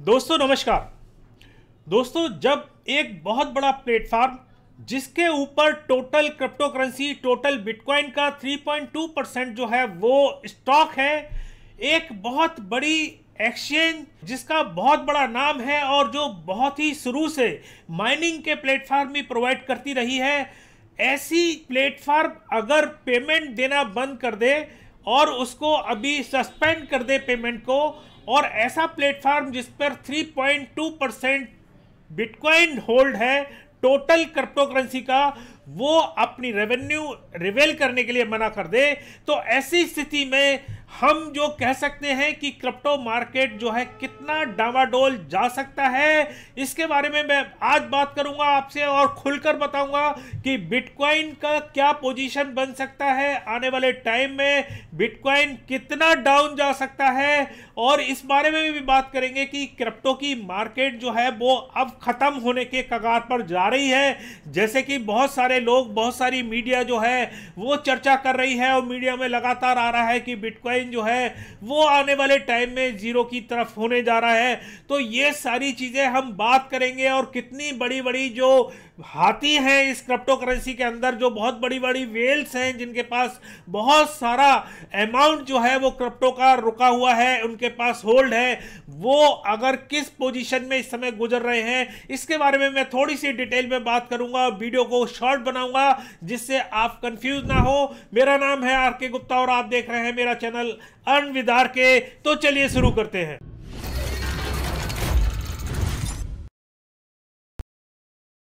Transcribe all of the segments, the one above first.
दोस्तों नमस्कार। दोस्तों, जब एक बहुत बड़ा प्लेटफॉर्म जिसके ऊपर total crypto currency, total bitcoin का 3.2% जो है वो स्टॉक है, एक बहुत बड़ी एक्सचेंज जिसका बहुत बड़ा नाम है और जो बहुत ही शुरू से माइनिंग के प्लेटफॉर्म भी प्रोवाइड करती रही है, ऐसी प्लेटफॉर्म अगर पेमेंट देना बंद कर दे और उसको अभी सस्पेंड कर दे पेमेंट को, और ऐसा प्लेटफॉर्म जिस पर 3.2% बिटकॉइन होल्ड है टोटल क्रिप्टो करेंसी का, वो अपनी रेवेन्यू रिवील करने के लिए मना कर दे, तो ऐसी स्थिति में हम जो कह सकते हैं कि क्रिप्टो मार्केट जो है कितना डावाडोल जा सकता है, इसके बारे में मैं आज बात करूंगा आपसे और खुलकर बताऊंगा कि बिटकॉइन का क्या पोजीशन बन सकता है आने वाले टाइम में, बिटकॉइन कितना डाउन जा सकता है, और इस बारे में भी बात करेंगे कि क्रिप्टो की मार्केट जो है वो अब खत्म होने के कगार पर जा रही है। जैसे कि बहुत सारे लोग, बहुत सारी मीडिया जो है वो चर्चा कर रही है और मीडिया में लगातार आ रहा है कि बिटकॉइन जो है वो आने वाले टाइम में जीरो की तरफ होने जा रहा है। तो ये सारी चीजें हम बात करेंगे, और कितनी बड़ी बड़ी जो हाथी हैं इस क्रिप्टो करेंसी के अंदर, जो बहुत बड़ी बड़ी वेल्स हैं जिनके पास बहुत सारा अमाउंट जो है वो क्रिप्टो का रुका हुआ है, उनके पास होल्ड है, वो अगर किस पोजीशन में इस समय गुजर रहे हैं, इसके बारे में मैं थोड़ी सी डिटेल में बात करूंगा। वीडियो को शॉर्ट बनाऊंगा जिससे आप कंफ्यूज ना हो। मेरा नाम है आर के गुप्ता और आप देख रहे हैं मेरा चैनल अर्न विद आर के। तो चलिए शुरू करते हैं।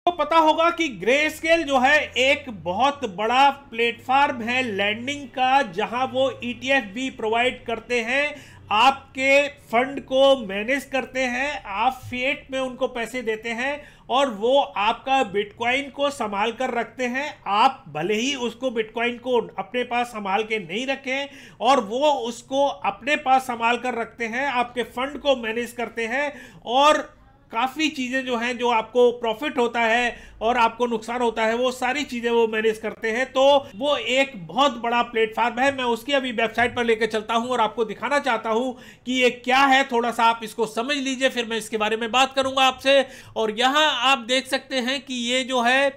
तो पता होगा कि ग्रेस्केल जो है एक बहुत बड़ा प्लेटफॉर्म है लैंडिंग का, जहां वो ETF भी प्रोवाइड करते हैं, आपके फंड को मैनेज करते हैं, आप फिएट में उनको पैसे देते हैं और वो आपका बिटकॉइन को संभाल कर रखते हैं। आप भले ही उसको बिटकॉइन को अपने पास संभाल के नहीं रखें, और वो उसको अपने पास संभाल कर रखते हैं, आपके फंड को मैनेज करते हैं, और काफ़ी चीज़ें जो हैं, जो आपको प्रॉफिट होता है और आपको नुकसान होता है, वो सारी चीज़ें वो मैनेज करते हैं। तो वो एक बहुत बड़ा प्लेटफॉर्म है। मैं उसकी अभी वेबसाइट पर लेकर चलता हूं और आपको दिखाना चाहता हूं कि ये क्या है। थोड़ा सा आप इसको समझ लीजिए, फिर मैं इसके बारे में बात करूंगा आपसे। और यहाँ आप देख सकते हैं कि ये जो है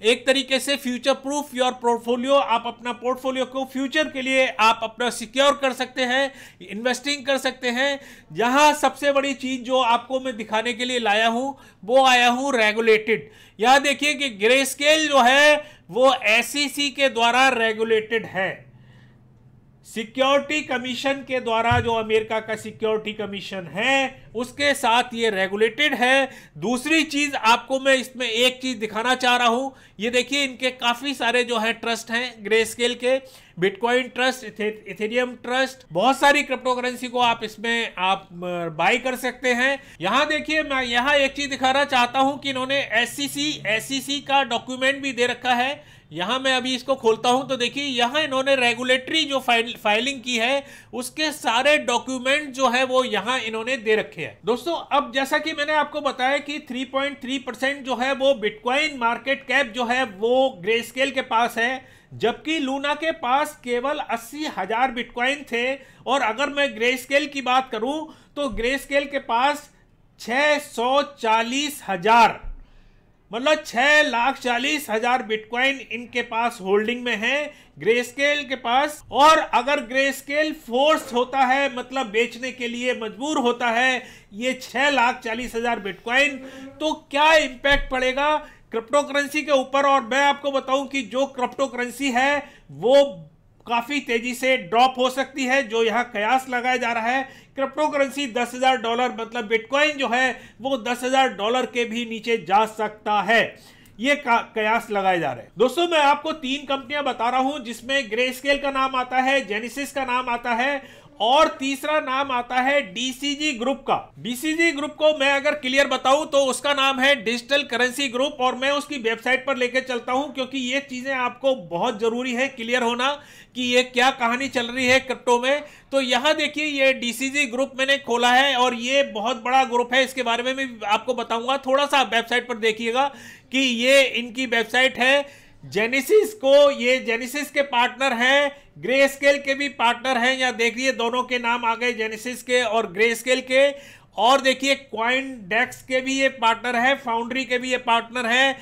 एक तरीके से फ्यूचर प्रूफ योर पोर्टफोलियो, आप अपना पोर्टफोलियो को फ्यूचर के लिए आप अपना सिक्योर कर सकते हैं, इन्वेस्टिंग कर सकते हैं। यहाँ सबसे बड़ी चीज जो आपको मैं दिखाने के लिए लाया हूँ वो आया हूँ रेगुलेटेड। यहाँ देखिए कि ग्रेस्केल जो है वो SEC के द्वारा रेगुलेटेड है, सिक्योरिटी कमीशन के द्वारा, जो अमेरिका का सिक्योरिटी कमीशन है उसके साथ ये रेगुलेटेड है। दूसरी चीज आपको मैं इसमें एक चीज दिखाना चाह रहा हूं, ये देखिए इनके काफी सारे जो है ट्रस्ट हैं ग्रेस्केल के, बिटकॉइन ट्रस्ट, इथेरियम ट्रस्ट, बहुत सारी क्रिप्टो करेंसी को आप इसमें आप बाई कर सकते हैं। यहां देखिए, मैं यहां एक चीज दिखाना चाहता हूं कि इन्होंने SEC का डॉक्यूमेंट भी दे रखा है। यहां मैं अभी इसको खोलता हूं तो देखिए यहां इन्होंने रेगुलेटरी जो फाइलिंग की है उसके सारे डॉक्यूमेंट जो है वो यहां इन्होंने दे रखे हैं। दोस्तों, अब जैसा कि मैंने आपको बताया कि 3.3% जो है वो बिटकॉइन मार्केट कैप जो है वो ग्रेस्केल के पास है, जबकि लूना के पास केवल 80,000 बिटकॉइन थे। और अगर मैं ग्रेस्केल की बात करूं तो ग्रेस्केल के पास 640,000, मतलब 6,40,000 बिटकॉइन इनके पास होल्डिंग में है ग्रेस्केल के पास। और अगर ग्रेस्केल फोर्स होता है, मतलब बेचने के लिए मजबूर होता है ये 6,40,000 बिटकॉइन, तो क्या इंपैक्ट पड़ेगा क्रिप्टो करेंसी के ऊपर। और मैं आपको बताऊं कि जो क्रिप्टो करेंसी है वो काफी तेजी से ड्रॉप हो सकती है। जो यहां कयास लगाया जा रहा है, क्रिप्टो करेंसी $10,000, मतलब बिटकॉइन जो है वो $10,000 के भी नीचे जा सकता है, ये कयास लगाए जा रहे हैं। दोस्तों, मैं आपको 3 कंपनियां बता रहा हूं जिसमें ग्रेस्केल का नाम आता है, जेनेसिस का नाम आता है, और तीसरा नाम आता है DCG ग्रुप का। DCG ग्रुप को मैं अगर क्लियर बताऊं तो उसका नाम है डिजिटल करेंसी ग्रुप, और मैं उसकी वेबसाइट पर लेकर चलता हूं क्योंकि ये चीजें आपको बहुत जरूरी है क्लियर होना कि ये क्या कहानी चल रही है क्रिप्टो में। तो यहां देखिए ये DCG ग्रुप मैंने खोला है और ये बहुत बड़ा ग्रुप है, इसके बारे में भी आपको बताऊंगा। थोड़ा सा वेबसाइट पर देखिएगा कि ये इनकी वेबसाइट है। जेनेसिस को, ये जेनेसिस के पार्टनर हैं, ग्रेस्केल के भी पार्टनर हैं, या देखिए दोनों के नाम आ गए, जेनेसिस के और ग्रेस्केल के। और देखिए कॉइनडेक्स के भी ये पार्टनर है, फाउंड्री के भी ये पार्टनर है,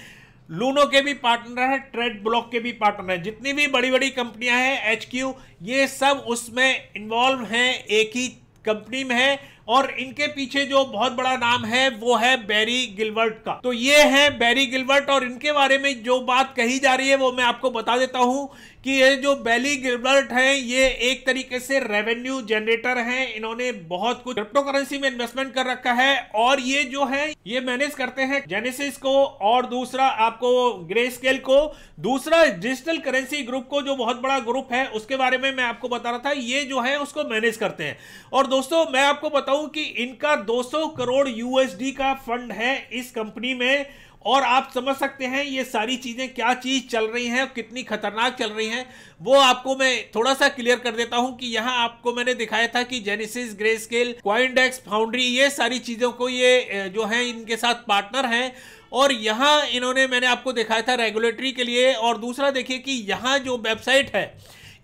लूनो के भी पार्टनर है, ट्रेड ब्लॉक के भी पार्टनर है। जितनी भी बड़ी बड़ी कंपनियां हैं HQ, ये सब उसमें इन्वॉल्व हैं, एक ही कंपनी में है। और इनके पीछे जो बहुत बड़ा नाम है वो है बैरी गिलबर्ट का। तो ये है बैरी गिलबर्ट, और इनके बारे में जो बात कही जा रही है वो मैं आपको बता देता हूं कि ये जो बैरी गिलबर्ट हैं ये एक तरीके से रेवेन्यू जनरेटर हैं। इन्होंने बहुत कुछ क्रिप्टो करेंसी में इन्वेस्टमेंट कर रखा है, और ये जो है ये मैनेज करते हैं जेनेसिस को, और दूसरा आपको ग्रेस्केल को, दूसरा डिजिटल करेंसी ग्रुप को, जो बहुत बड़ा ग्रुप है उसके बारे में मैं आपको बता रहा था, ये जो है उसको मैनेज करते हैं। और दोस्तों मैं आपको बताऊं कि इनका 200 करोड़ USD का फंड है इस कंपनी में। और आप समझ सकते हैं ये सारी चीजें क्या चीज चल रही हैं, कितनी खतरनाक चल रही हैं, वो आपको मैं थोड़ा सा क्लियर कर देता हूं कि यहां आपको मैंने दिखाया था कि जेनेसिस, ग्रेस्केल, कॉइनडेक्स, फाउंड्री, ये सारी चीजों को ये जो है इनके साथ पार्टनर हैं। और यहां इन्होंने मैंने आपको दिखाया था रेगुलेटरी के लिए। और दूसरा देखिए कि यहां जो वेबसाइट है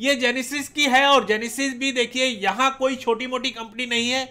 ये जेनेसिस की है, और जेनेसिस भी देखिए यहां कोई छोटी मोटी कंपनी नहीं है।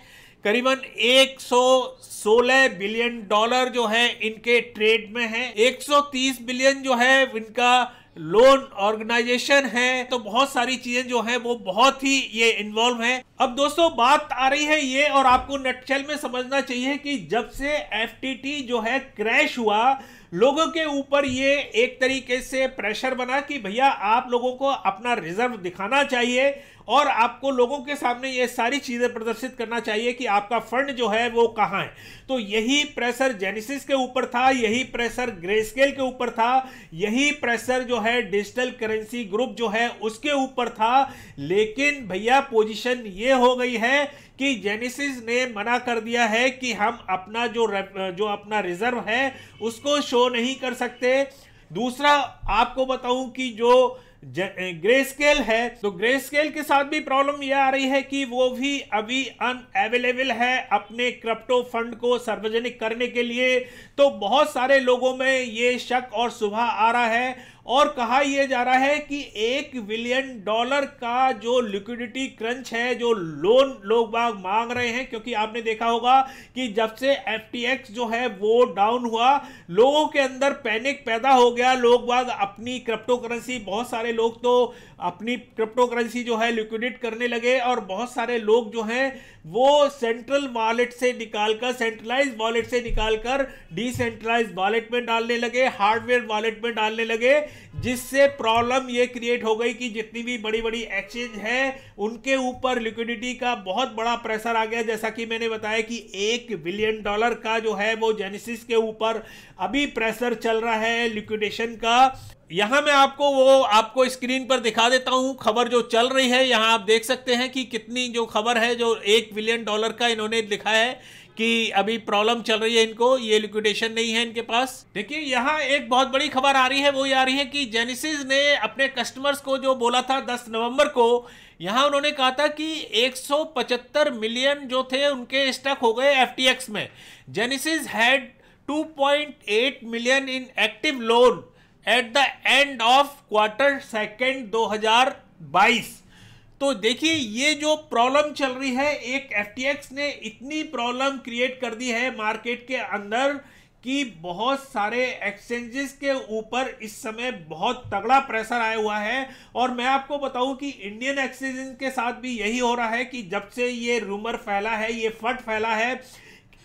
करीबन 116 बिलियन डॉलर जो है इनके ट्रेड में है, 130 बिलियन जो है इनका लोन ऑर्गेनाइजेशन है। तो बहुत सारी चीजें जो है वो बहुत ही ये इन्वॉल्व है। अब दोस्तों बात आ रही है ये, और आपको नटशेल में समझना चाहिए कि जब से FTT जो है क्रैश हुआ, लोगों के ऊपर ये एक तरीके से प्रेशर बना कि भैया आप लोगों को अपना रिजर्व दिखाना चाहिए, और आपको लोगों के सामने ये सारी चीजें प्रदर्शित करना चाहिए कि आपका फंड जो है वो कहां है। तो यही प्रेशर जेनेसिस के ऊपर था, यही प्रेशर ग्रेस्केल के ऊपर था, यही प्रेशर जो है डिजिटल करेंसी ग्रुप जो है उसके ऊपर था। लेकिन भैया पोजीशन ये हो गई है कि जेनेसिस ने मना कर दिया है कि हम अपना जो अपना रिजर्व है उसको शो नहीं कर सकते। दूसरा आपको बताऊं कि जो ग्रेस्केल है, तो ग्रेस्केल के साथ भी प्रॉब्लम यह आ रही है कि वो भी अभी अनअवेलेबल है अपने क्रिप्टो फंड को सार्वजनिक करने के लिए। तो बहुत सारे लोगों में ये शक और शुबा आ रहा है, और कहा यह जा रहा है कि $1 बिलियन का जो लिक्विडिटी क्रंच है, जो लोन लोग बाग मांग रहे हैं, क्योंकि आपने देखा होगा कि जब से FTX जो है वो डाउन हुआ, लोगों के अंदर पैनिक पैदा हो गया। लोग बाग अपनी क्रिप्टो करेंसी, बहुत सारे लोग तो अपनी क्रिप्टो करेंसी जो है लिक्विडेट करने लगे, और बहुत सारे लोग जो हैं वो सेंट्रल वॉलेट से निकालकर, सेंट्रलाइज वॉलेट से निकालकर डिसेंट्रलाइज वॉलेट में डालने लगे, हार्डवेयर वॉलेट में डालने लगे, जिससे प्रॉब्लम ये क्रिएट हो गई कि जितनी भी बड़ी बड़ी एक्सचेंज है उनके ऊपर लिक्विडिटी का बहुत बड़ा प्रेशर आ गया। जैसा कि मैंने बताया कि $1 बिलियन का जो है वो जेनेसिस के ऊपर अभी प्रेशर चल रहा है लिक्विडेशन का। यहां मैं आपको स्क्रीन पर दिखा देता हूं खबर जो चल रही है। यहां आप देख सकते हैं कि कितनी जो खबर है, जो $1 बिलियन का इन्होंने लिखा है कि अभी प्रॉब्लम चल रही है इनको, ये लिक्विडेशन नहीं है इनके पास। देखिए यहाँ एक बहुत बड़ी खबर आ रही है, वो ये आ रही है कि जेनेसिस ने अपने कस्टमर्स को जो बोला था 10 नवंबर को, यहाँ उन्होंने कहा था कि 175 मिलियन जो थे उनके स्टक हो गए FTX में। Genesis had 2.8 million in active lone at the end of Q2 2022। तो देखिए ये जो प्रॉब्लम चल रही है, एक FTX ने इतनी प्रॉब्लम क्रिएट कर दी है मार्केट के अंदर कि बहुत सारे एक्सचेंजेस के ऊपर इस समय बहुत तगड़ा प्रेशर आया हुआ है। और मैं आपको बताऊं कि इंडियन एक्सचेंज के साथ भी यही हो रहा है कि जब से ये रूमर फैला है, ये फट फैला है,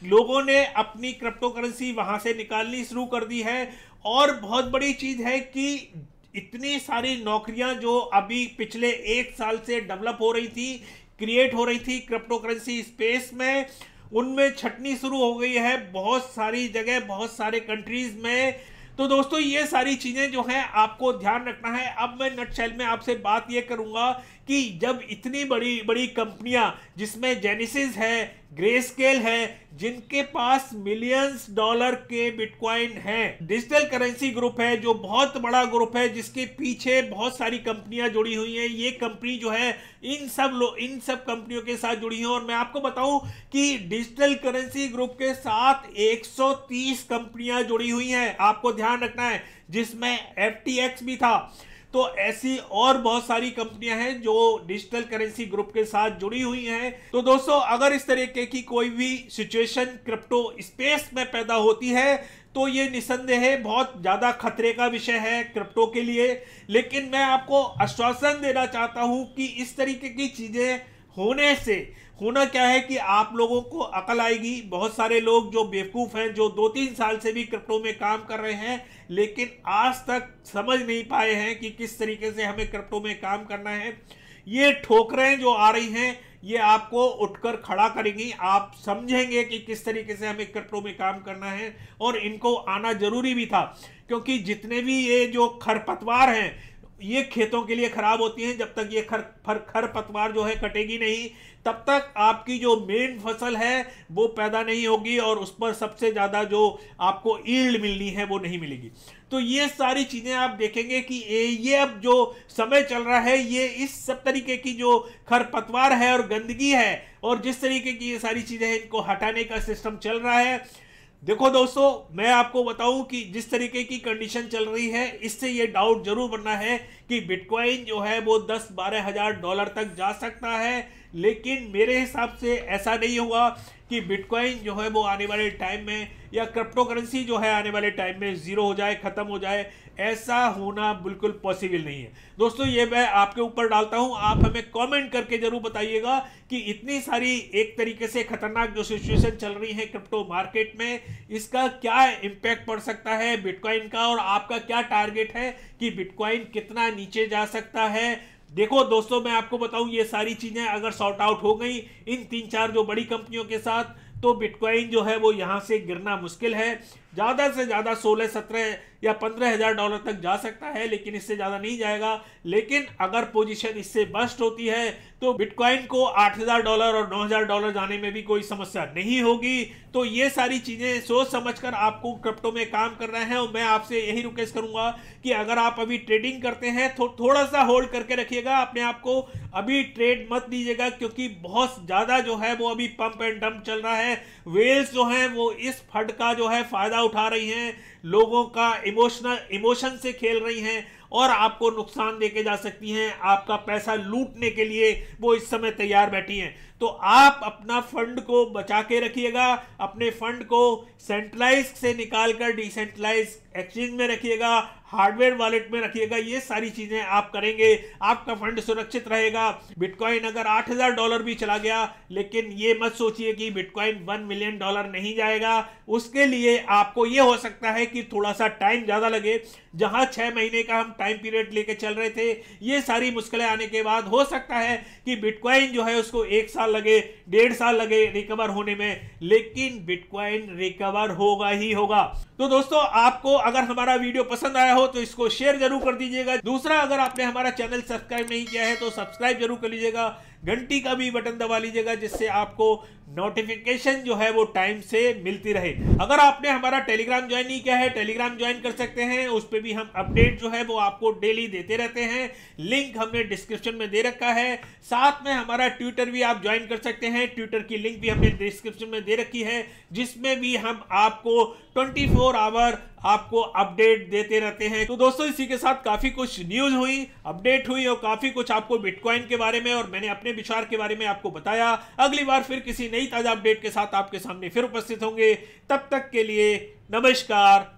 लोगों ने अपनी क्रिप्टो करेंसी वहां से निकालनी शुरू कर दी है। और बहुत बड़ी चीज है कि इतनी सारी नौकरियां जो अभी पिछले 1 साल से डेवलप हो रही थी, क्रिएट हो रही थी क्रिप्टो करेंसी स्पेस में, उनमें छटनी शुरू हो गई है बहुत सारी जगह, बहुत सारे कंट्रीज में। तो दोस्तों ये सारी चीजें जो हैं आपको ध्यान रखना है। अब मैं नटशेल में आपसे बात ये करूंगा कि जब इतनी बड़ी बड़ी कंपनियां, जिसमें जेनेसिस है, ग्रेस्केल है, जिनके पास मिलियंस डॉलर के बिटकॉइन हैं, डिजिटल करेंसी ग्रुप है जो बहुत बड़ा ग्रुप है जिसके पीछे बहुत सारी कंपनियां जुड़ी हुई हैं, ये कंपनी जो है इन सब कंपनियों के साथ जुड़ी है। और मैं आपको बताऊं कि डिजिटल करेंसी ग्रुप के साथ 130 कंपनियां जुड़ी हुई हैं, आपको ध्यान रखना है, जिसमें FTX भी था। तो ऐसी और बहुत सारी कंपनियां हैं जो डिजिटल करेंसी ग्रुप के साथ जुड़ी हुई हैं। तो दोस्तों अगर इस तरीके की कोई भी सिचुएशन क्रिप्टो स्पेस में पैदा होती है तो ये निसंदेह बहुत ज्यादा खतरे का विषय है क्रिप्टो के लिए। लेकिन मैं आपको आश्वासन देना चाहता हूं कि इस तरीके की चीजें होने से होना क्या है कि आप लोगों को अकल आएगी। बहुत सारे लोग जो बेवकूफ हैं, जो 2-3 साल से भी क्रिप्टो में काम कर रहे हैं लेकिन आज तक समझ नहीं पाए हैं कि किस तरीके से हमें क्रिप्टो में काम करना है, ये ठोकरें जो आ रही हैं ये आपको उठकर खड़ा करेंगी। आप समझेंगे कि किस तरीके से हमें क्रिप्टो में काम करना है और इनको आना जरूरी भी था, क्योंकि जितने भी ये जो खरपतवार हैं ये खेतों के लिए खराब होती हैं। जब तक ये खरपतवार जो है कटेगी नहीं तब तक आपकी जो मेन फसल है वो पैदा नहीं होगी और उस पर सबसे ज्यादा जो आपको ईल्ड मिलनी है वो नहीं मिलेगी। तो ये सारी चीजें आप देखेंगे कि ये अब जो समय चल रहा है ये इस सब तरीके की जो खरपतवार है और गंदगी है और जिस तरीके की ये सारी चीजें हैं इनको हटाने का सिस्टम चल रहा है। देखो दोस्तों मैं आपको बताऊं कि जिस तरीके की कंडीशन चल रही है इससे ये डाउट जरूर बनना है कि बिटकॉइन जो है वो 10-12 हजार डॉलर तक जा सकता है, लेकिन मेरे हिसाब से ऐसा नहीं होगा कि बिटकॉइन जो है वो आने वाले टाइम में या क्रिप्टो करेंसी जो है आने वाले टाइम में जीरो हो जाए, खत्म हो जाए। ऐसा होना बिल्कुल पॉसिबल नहीं है दोस्तों। ये मैं आपके ऊपर डालता हूं, आप हमें कमेंट करके जरूर बताइएगा कि इतनी सारी एक तरीके से खतरनाक जो सिचुएशन चल रही है क्रिप्टो मार्केट में इसका क्या इम्पैक्ट पड़ सकता है बिटकॉइन का, और आपका क्या टारगेट है कि बिटकॉइन कितना नीचे जा सकता है। देखो दोस्तों मैं आपको बताऊं ये सारी चीजें अगर सॉर्ट आउट हो गई इन 3-4 जो बड़ी कंपनियों के साथ तो बिटकॉइन जो है वो यहां से गिरना मुश्किल है। ज्यादा से ज्यादा 16-17 या 15 हजार डॉलर तक जा सकता है, लेकिन इससे ज्यादा नहीं जाएगा। लेकिन अगर पोजीशन इससे बस्ट होती है तो बिटकॉइन को 8,000 डॉलर और 9,000 डॉलर जाने में भी कोई समस्या नहीं होगी। तो ये सारी चीजें सोच समझकर आपको क्रिप्टो में काम करना है और मैं आपसे यही रिक्वेस्ट करूंगा कि अगर आप अभी ट्रेडिंग करते हैं तो थोड़ा सा होल्ड करके रखिएगा अपने आप को, अभी ट्रेड मत दीजिएगा क्योंकि बहुत ज्यादा जो है वो अभी पंप एंड डंप चल रहा है। वेल्स जो है वो इस फंड का जो है फायदा उठा रही हैं, लोगों का इमोशन से खेल रही हैं और आपको नुकसान देके जा सकती हैं। आपका पैसा लूटने के लिए वो इस समय तैयार बैठी हैं। तो आप अपना फंड को बचा के रखिएगा, अपने फंड को सेंट्रलाइज से निकालकर डिसेंट्रलाइज एक्सचेंज में रखिएगा, हार्डवेयर वॉलेट में रखिएगा। ये सारी चीजें आप करेंगे आपका फंड सुरक्षित रहेगा। बिटकॉइन अगर 8,000 डॉलर भी चला गया, लेकिन ये मत सोचिए कि बिटकॉइन 1 मिलियन डॉलर नहीं जाएगा। उसके लिए आपको ये हो सकता है कि थोड़ा सा टाइम ज्यादा लगे। जहां 6 महीने का हम टाइम पीरियड लेके चल रहे थे, ये सारी मुश्किलें आने के बाद हो सकता है कि बिटकॉइन जो है उसको 1 साल लगे, 1.5 साल लगे रिकवर होने में, लेकिन बिटकॉइन रिकवर होगा ही होगा। तो दोस्तों आपको अगर हमारा वीडियो पसंद आया हो तो इसको शेयर जरूर कर दीजिएगा। दूसरा, अगर आपने हमारा चैनल सब्सक्राइब नहीं किया है तो सब्सक्राइब जरूर कर लीजिएगा, घंटी का भी बटन दबा लीजिएगा जिससे आपको नोटिफिकेशन जो है वो टाइम से मिलती रहे। अगर आपने हमारा टेलीग्राम ज्वाइन नहीं किया है, टेलीग्राम ज्वाइन कर सकते हैं। उस पर भी हम अपडेट जो है वो आपको डेली देते रहते हैं, लिंक हमने डिस्क्रिप्शन में दे रखा है। साथ में हमारा ट्विटर भी आप ज्वाइन कर सकते हैं, ट्विटर की लिंक भी हमने डिस्क्रिप्शन में दे रखी है, जिसमें भी हम आपको 24 आवर आपको अपडेट देते रहते हैं। तो दोस्तों इसी के साथ काफी कुछ न्यूज हुई, अपडेट हुई और काफी कुछ आपको बिटकॉइन के बारे में और मैंने अपने विचार के बारे में आपको बताया। अगली बार फिर किसी नई ताजा अपडेट के साथ आपके सामने फिर उपस्थित होंगे। तब तक के लिए नमस्कार।